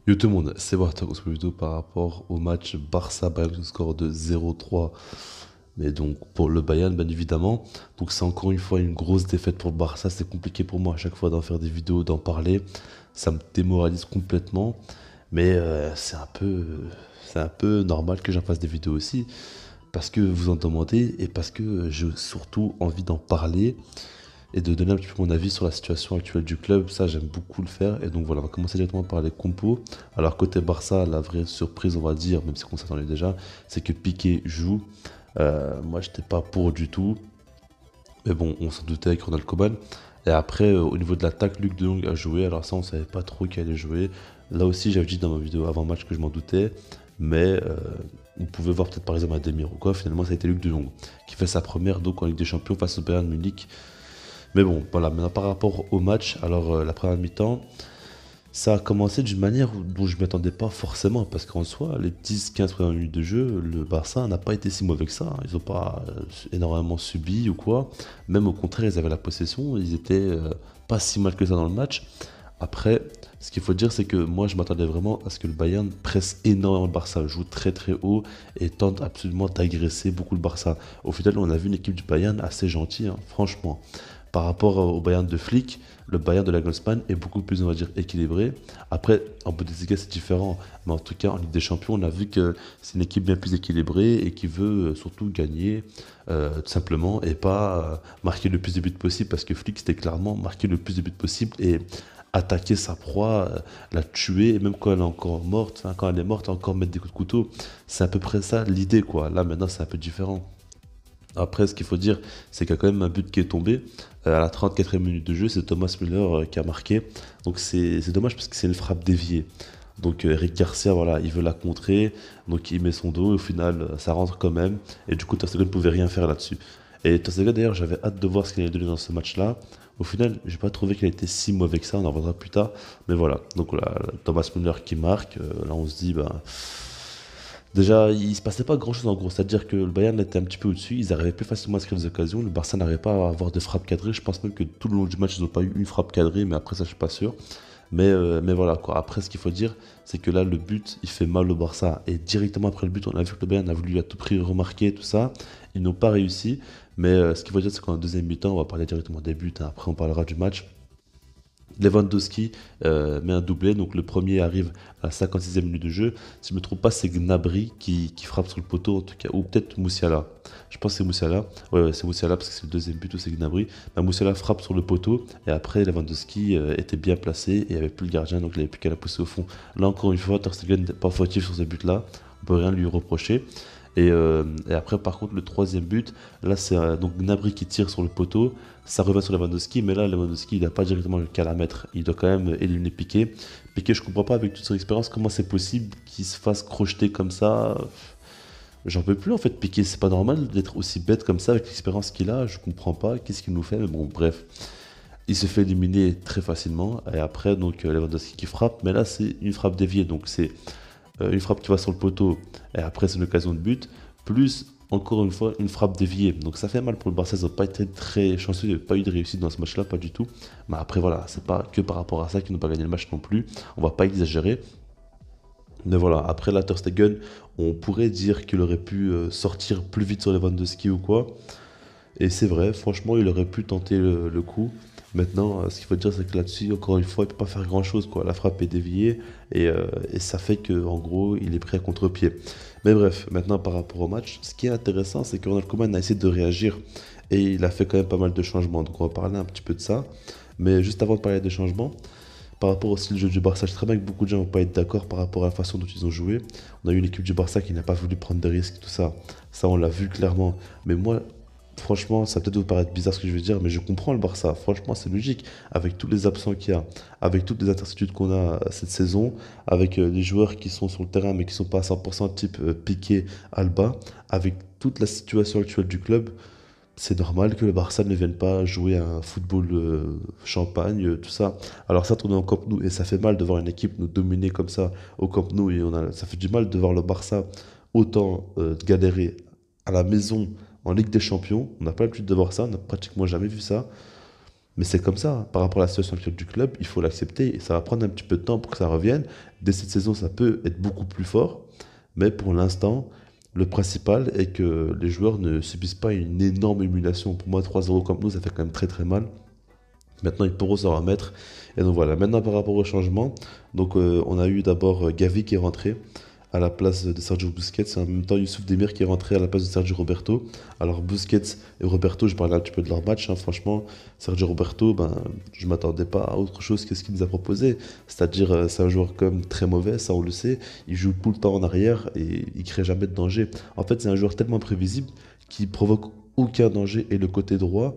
Yo tout le monde, c'est Bartok sur vidéo par rapport au match Barça-Bayern, le score de 0-3. Mais donc pour le Bayern, bien évidemment. Donc c'est encore une fois une grosse défaite pour le Barça. C'est compliqué pour moi à chaque fois d'en faire des vidéos, d'en parler. Ça me démoralise complètement. Mais c'est un peu normal que j'en fasse des vidéos aussi. Parce que vous en demandez et parce que j'ai surtout envie d'en parler et de donner un petit peu mon avis sur la situation actuelle du club. Ça, j'aime beaucoup le faire. Et donc voilà, on va commencer directement par les compos. Alors, côté Barça, la vraie surprise, on va dire, même si on s'attendait déjà, c'est que Piqué joue. Moi, j'étais pas pour du tout. Mais bon, on s'en doutait avec Ronald Koeman. Et après, au niveau de l'attaque, Luc de Jong a joué. Alors ça, on savait pas trop qui allait jouer. Là aussi, j'avais dit dans ma vidéo avant match que je m'en doutais. Mais on pouvait voir peut-être par exemple un Demir ou quoi. Finalement, ça a été Luc de Jong qui fait sa première donc en Ligue des Champions face au Bayern Munich. Mais bon, voilà, maintenant par rapport au match, alors la première mi-temps, ça a commencé d'une manière dont je ne m'attendais pas forcément, parce qu'en soi, les 10-15 premières minutes de jeu, le Barça n'a pas été si mauvais que ça, hein. Ils n'ont pas énormément subi ou quoi. Même au contraire, ils avaient la possession, ils étaient pas si mal que ça dans le match. Après, ce qu'il faut dire, c'est que moi, je m'attendais vraiment à ce que le Bayern presse énormément le Barça, joue très très haut et tente absolument d'agresser beaucoup le Barça. Au final, on a vu une équipe du Bayern assez gentille, hein, franchement. Par rapport au Bayern de Flick, le Bayern de la Nagelsmann est beaucoup plus, on va dire, équilibré. Après, en Bundesliga, c'est différent. Mais en tout cas, en Ligue des Champions, on a vu que c'est une équipe bien plus équilibrée et qui veut surtout gagner, tout simplement, et pas marquer le plus de buts possible. Parce que Flick, c'était clairement marquer le plus de buts possible et attaquer sa proie, la tuer, et même quand elle est encore morte, enfin, quand elle est morte, encore mettre des coups de couteau. C'est à peu près ça l'idée, quoi. Là, maintenant, c'est un peu différent. Après, ce qu'il faut dire, c'est qu'il y a quand même un but qui est tombé. À la 34e minute de jeu, c'est Thomas Müller qui a marqué. Donc c'est dommage parce que c'est une frappe déviée. Donc Eric Garcia, voilà, il veut la contrer. Donc il met son dos et au final, ça rentre quand même. Et du coup, Ter Stegen ne pouvait rien faire là-dessus. Et Ter Stegen, d'ailleurs, j'avais hâte de voir ce qu'il allait donner dans ce match-là. Au final, j'ai pas trouvé qu'il a été si mauvais que ça. On en reviendra plus tard. Mais voilà, donc là, Thomas Müller qui marque. Là, on se dit, bah, déjà, il se passait pas grand-chose en gros, c'est-à-dire que le Bayern était un petit peu au-dessus, ils arrivaient plus facilement à se créer des occasions, le Barça n'arrivait pas à avoir de frappes cadrées, je pense même que tout le long du match ils n'ont pas eu une frappe cadrée, mais après ça je suis pas sûr. Mais voilà quoi, après ce qu'il faut dire, c'est que là le but il fait mal au Barça, et directement après le but on a vu que le Bayern a voulu à tout prix remarquer tout ça, ils n'ont pas réussi, mais ce qu'il faut dire c'est qu'en deuxième mi-temps, on va parler directement des buts, hein, après on parlera du match. Lewandowski met un doublé, donc le premier arrive à la 56e minute de jeu. Si je ne me trompe pas, c'est Gnabry qui frappe sur le poteau, en tout cas, ou peut-être Moussiala. Je pense que c'est Moussiala. Ouais, c'est Moussiala parce que c'est le deuxième but où c'est Gnabry. Ben, Moussiala frappe sur le poteau et après Lewandowski était bien placé et il n'y avait plus le gardien, donc il n'avait plus qu'à la pousser au fond. Là encore une fois, Ter Stegen n'est pas fautif sur ce but-là. On peut rien lui reprocher. Et après, par contre, le troisième but, là, c'est donc Gnabry qui tire sur le poteau. Ça revient sur Lewandowski, mais là, Lewandowski, il n'a pas directement qu'à la mettre. Il doit quand même éliminer Piqué. Piqué, je comprends pas, avec toute son expérience, comment c'est possible qu'il se fasse crocheter comme ça. J'en peux plus, en fait, Piqué. C'est pas normal d'être aussi bête comme ça avec l'expérience qu'il a. Je comprends pas. Qu'est-ce qu'il nous fait? Mais bon, bref. Il se fait éliminer très facilement. Et après, donc, Lewandowski qui frappe. Mais là, c'est une frappe déviée. Donc, c'est une frappe qui va sur le poteau et après c'est une occasion de but, plus encore une fois une frappe déviée. Donc ça fait mal pour le Barça, ils n'ont pas été très chanceux, il n'y a pas eu de réussite dans ce match-là, pas du tout. Mais après voilà, c'est pas que par rapport à ça qu'ils n'ont pas gagné le match non plus, on va pas exagérer. Mais voilà, après la Ter Stegen, on pourrait dire qu'il aurait pu sortir plus vite sur Lewandowski ou quoi. Et c'est vrai, franchement, il aurait pu tenter le coup. Maintenant, ce qu'il faut dire, c'est que là-dessus, encore une fois, il ne peut pas faire grand-chose, quoi. La frappe est déviée et ça fait que, en gros, il est pris à contre-pied. Mais bref, maintenant, par rapport au match, ce qui est intéressant, c'est que Ronald Koeman a essayé de réagir et il a fait quand même pas mal de changements. Donc, on va parler un petit peu de ça. Mais juste avant de parler des changements, par rapport au style de jeu du Barça, je sais très bien que beaucoup de gens ne vont pas être d'accord par rapport à la façon dont ils ont joué. On a eu une équipe du Barça qui n'a pas voulu prendre de risques, tout ça. Ça, on l'a vu clairement. Mais moi, franchement, ça va peut-être vous paraître bizarre ce que je veux dire, mais je comprends le Barça. Franchement, c'est logique. Avec tous les absents qu'il y a, avec toutes les incertitudes qu'on a cette saison, avec les joueurs qui sont sur le terrain mais qui ne sont pas à 100% type Piqué, Alba, avec toute la situation actuelle du club, c'est normal que le Barça ne vienne pas jouer à un football champagne, tout ça. Alors ça tourne en Camp Nou et ça fait mal de voir une équipe nous dominer comme ça au Camp Nou et ça fait du mal de voir le Barça autant galérer à la maison en Ligue des Champions. On n'a pas l'habitude de voir ça, on n'a pratiquement jamais vu ça. Mais c'est comme ça, par rapport à la situation actuelle du club, il faut l'accepter et ça va prendre un petit peu de temps pour que ça revienne. Dès cette saison, ça peut être beaucoup plus fort, mais pour l'instant, le principal est que les joueurs ne subissent pas une énorme émulation. Pour moi, 3-0 comme nous, ça fait quand même très très mal. Maintenant, ils pourront s'en remettre. Et donc voilà, maintenant par rapport au changement, donc on a eu d'abord Gavi qui est rentré à la place de Sergio Busquets, et en même temps Youssouf Demir qui est rentré à la place de Sergio Roberto. Alors Busquets et Roberto, je parlais un petit peu de leur match, hein, franchement, Sergio Roberto, ben, je ne m'attendais pas à autre chose que ce qu'il nous a proposé. C'est-à-dire, c'est un joueur quand même très mauvais, ça on le sait, il joue tout le temps en arrière et il crée jamais de danger. En fait, c'est un joueur tellement prévisible qui provoque aucun danger et le côté droit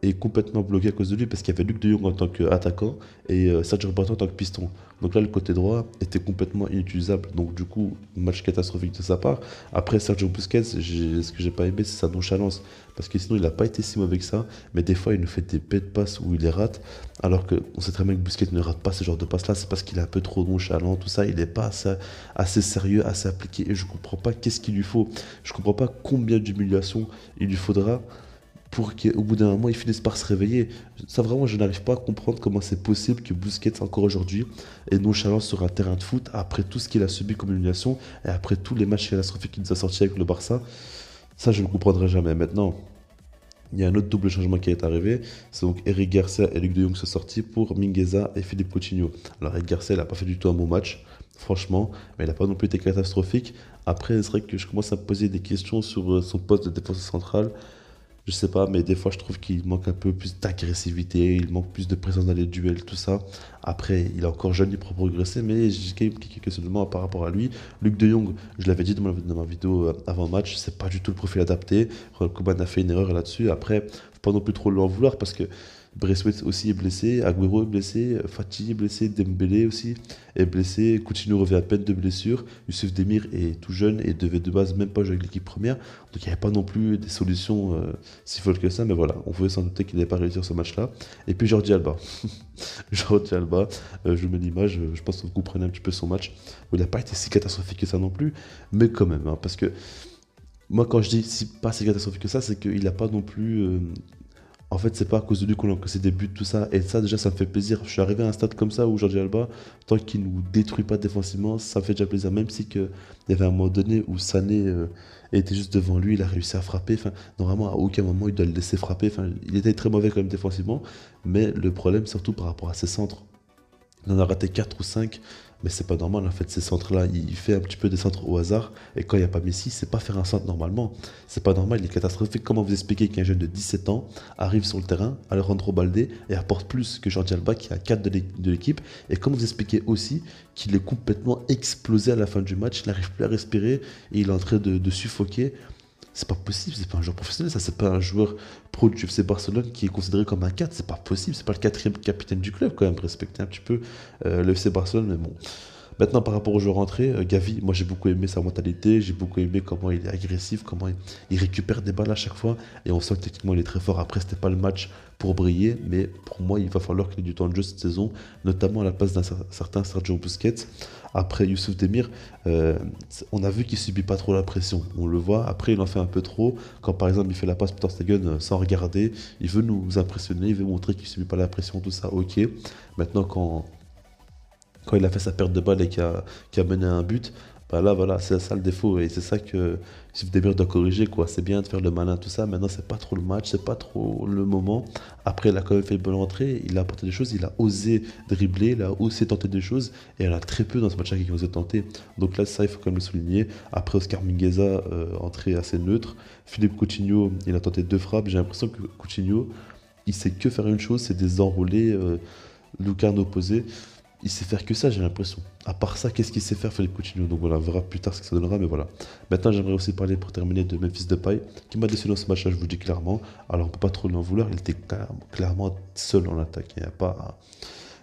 est complètement bloqué à cause de lui parce qu'il y avait Luc de Jong en tant qu'attaquant et Sergio Roberto en tant que piston. Donc là, le côté droit était complètement inutilisable. Donc du coup, match catastrophique de sa part. Après, Sergio Busquets, ce que j'ai pas aimé, c'est sa nonchalance. Parce que sinon, il n'a pas été si mauvais que ça. Mais des fois, il nous fait des bêtes passes où il les rate. Alors qu'on sait très bien que Busquets ne rate pas ce genre de passes-là. C'est parce qu'il est un peu trop nonchalant, tout ça. Il n'est pas assez sérieux, assez appliqué. Et je comprends pas qu'est-ce qu'il lui faut. Je comprends pas combien d'humiliation il lui faudra pour qu'au bout d'un moment, ils finissent par se réveiller. Ça, vraiment, je n'arrive pas à comprendre comment c'est possible que Busquets, encore aujourd'hui, ait nonchalant sur un terrain de foot après tout ce qu'il a subi comme humiliation et après tous les matchs catastrophiques qu'il nous a sortis avec le Barça. Ça, je ne le comprendrai jamais. Maintenant, il y a un autre double changement qui est arrivé. C'est donc Eric Garcia et Luc de Jong sont sortis pour Mingueza et Philippe Coutinho. Alors, Eric Garcia, il n'a pas fait du tout un bon match, franchement, mais il n'a pas non plus été catastrophique. Après, c'est vrai que je commence à me poser des questions sur son poste de défenseur central. Je sais pas, mais des fois je trouve qu'il manque un peu plus d'agressivité, il manque plus de présence dans les duels, tout ça. Après, il est encore jeune, il peut progresser, mais j'ai quand même quelques questionnements par rapport à lui. Luc de Jong, je l'avais dit dans ma vidéo avant match, c'est pas du tout le profil adapté. Ronald Koeman a fait une erreur là-dessus. Après, faut pas non plus trop lui en vouloir parce que Braithwaite aussi est blessé, Agüero est blessé, Fati est blessé, Dembélé aussi est blessé, Coutinho revient à peine de blessure, Youssouf Demir est tout jeune et devait de base même pas jouer avec l'équipe première, donc il n'y avait pas non plus des solutions si folles que ça, mais voilà, on pouvait s'en douter qu'il n'allait pas réussir ce match-là. Et puis Jordi Alba, Jordi Alba, je mets l'image, je pense que vous comprenez un petit peu son match, où il n'a pas été si catastrophique que ça non plus, mais quand même, hein, parce que moi quand je dis pas si catastrophique que ça, c'est qu'il n'a pas non plus en fait, c'est pas à cause de lui qu'on a encaissé des buts, tout ça. Et ça, déjà, ça me fait plaisir. Je suis arrivé à un stade comme ça où Jordi Alba, tant qu'il nous détruit pas défensivement, ça me fait déjà plaisir. Même si il y avait un moment donné où Sané était juste devant lui, il a réussi à frapper. Enfin, normalement, à aucun moment, il doit le laisser frapper. Enfin, il était très mauvais quand même défensivement. Mais le problème, surtout par rapport à ses centres. Il en a raté 4 ou 5, mais c'est pas normal en fait. Ces centres-là, il fait un petit peu des centres au hasard. Et quand il n'y a pas Messi, c'est pas faire un centre normalement. C'est pas normal, il est catastrophique. Comment vous expliquez qu'un jeune de 17 ans arrive sur le terrain, Alejandro Balde, et apporte plus que Jordi Alba qui a 4 de l'équipe. Et comment vous expliquez aussi qu'il est complètement explosé à la fin du match, il n'arrive plus à respirer et il est en train de suffoquer. C'est pas possible, c'est pas un joueur professionnel, ça c'est pas un joueur pro du FC Barcelone qui est considéré comme un 4, c'est pas possible, c'est pas le quatrième capitaine du club quand même, respectez un petit peu le FC Barcelone, mais bon. Maintenant par rapport au joueur entré, Gavi, moi j'ai beaucoup aimé sa mentalité, j'ai beaucoup aimé comment il est agressif, comment il récupère des balles à chaque fois, et on sent que techniquement il est très fort. Après c'était pas le match pour briller, mais pour moi il va falloir qu'il ait du temps de jeu cette saison, notamment à la place d'un certain Sergio Busquets. Après Youssouf Demir, on a vu qu'il subit pas trop la pression. On le voit. Après, il en fait un peu trop. Quand par exemple il fait la passe pour Ter Stegen sans regarder, il veut nous impressionner, il veut montrer qu'il subit pas la pression, tout ça. Ok. Maintenant, quand il a fait sa perte de balle et qui a mené à un but, bah là voilà, c'est ça le défaut et c'est ça que Yves Demir doit corriger quoi. C'est bien de faire le malin tout ça, maintenant c'est pas trop le match, c'est pas trop le moment. Après il a quand même fait une bonne entrée, il a apporté des choses, il a osé dribbler, il a osé tenter des choses et il y en a très peu dans ce match-là qui ont osé tenter. Donc là ça il faut quand même le souligner. Après Oscar Mingueza, entrée assez neutre. Philippe Coutinho, il a tenté deux frappes. J'ai l'impression que Coutinho, il sait que faire une chose, c'est des enroulés lucarnes opposées. Il sait faire que ça, j'ai l'impression. À part ça, qu'est-ce qu'il sait faire, Philippe Coutinho? Donc voilà, on verra plus tard ce que ça donnera, mais voilà. Maintenant, j'aimerais aussi parler pour terminer de Memphis Depay, qui m'a déçu dans ce match-là, je vous le dis clairement. Alors, on peut pas trop l'en vouloir, il était clairement seul en attaque. Il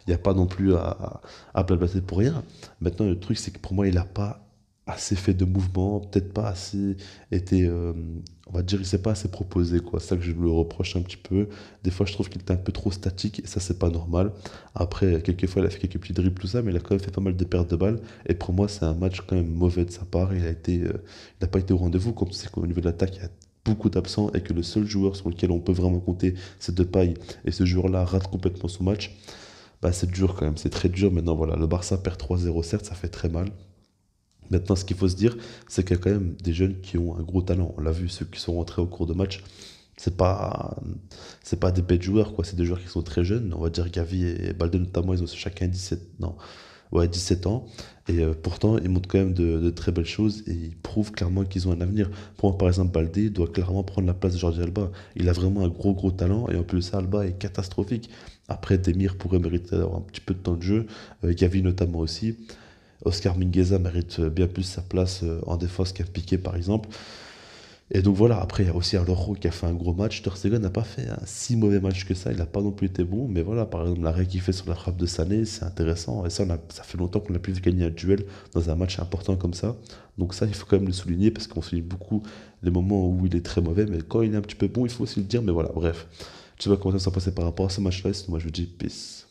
n'y a pas non plus à blablater pour rien. Maintenant, le truc, c'est que pour moi, il n'a pas assez fait de mouvement, peut-être pas assez été, on va dire, il s'est pas assez proposé, quoi. C'est ça que je le reproche un petit peu. Des fois, je trouve qu'il était un peu trop statique et ça, c'est pas normal. Après, quelques fois, il a fait quelques petits dribbles, tout ça, mais il a quand même fait pas mal de pertes de balles. Et pour moi, c'est un match quand même mauvais de sa part. Il n'a pas été au rendez-vous. Comme tu sais qu'au niveau de l'attaque, il y a beaucoup d'absents et que le seul joueur sur lequel on peut vraiment compter, c'est Depay, et ce joueur-là rate complètement son match, bah c'est dur quand même, c'est très dur. Maintenant, voilà, le Barça perd 3-0, certes, ça fait très mal. Maintenant, ce qu'il faut se dire, c'est qu'il y a quand même des jeunes qui ont un gros talent. On l'a vu, ceux qui sont rentrés au cours de match, c'est pas, c'est pas des bêtes joueurs, quoi. C'est des joueurs qui sont très jeunes. On va dire Gavi et Balde notamment, ils ont chacun 17, non, ouais, 17 ans. Et pourtant, ils montrent quand même de très belles choses et ils prouvent clairement qu'ils ont un avenir. Pour moi, par exemple, Balde doit clairement prendre la place de Jordi Alba. Il a vraiment un gros talent et en plus de ça, Alba est catastrophique. Après, Demir pourrait mériter d'avoir un petit peu de temps de jeu. Gavi notamment aussi. Oscar Mingueza mérite bien plus sa place en défense qu'un Piqué par exemple. Et donc voilà, après il y a aussi Araujo qui a fait un gros match. Ter Stegen n'a pas fait un si mauvais match que ça, il n'a pas non plus été bon. Mais voilà, par exemple, l'arrêt qu'il fait sur la frappe de Sané, c'est intéressant. Et ça, ça fait longtemps qu'on n'a plus vu gagner un duel dans un match important comme ça. Donc ça, il faut quand même le souligner parce qu'on souligne beaucoup les moments où il est très mauvais. Mais quand il est un petit peu bon, il faut aussi le dire. Mais voilà, bref. Je sais pas comment ça s'est passé par rapport à ce match-là. Sinon, moi je vous dis peace.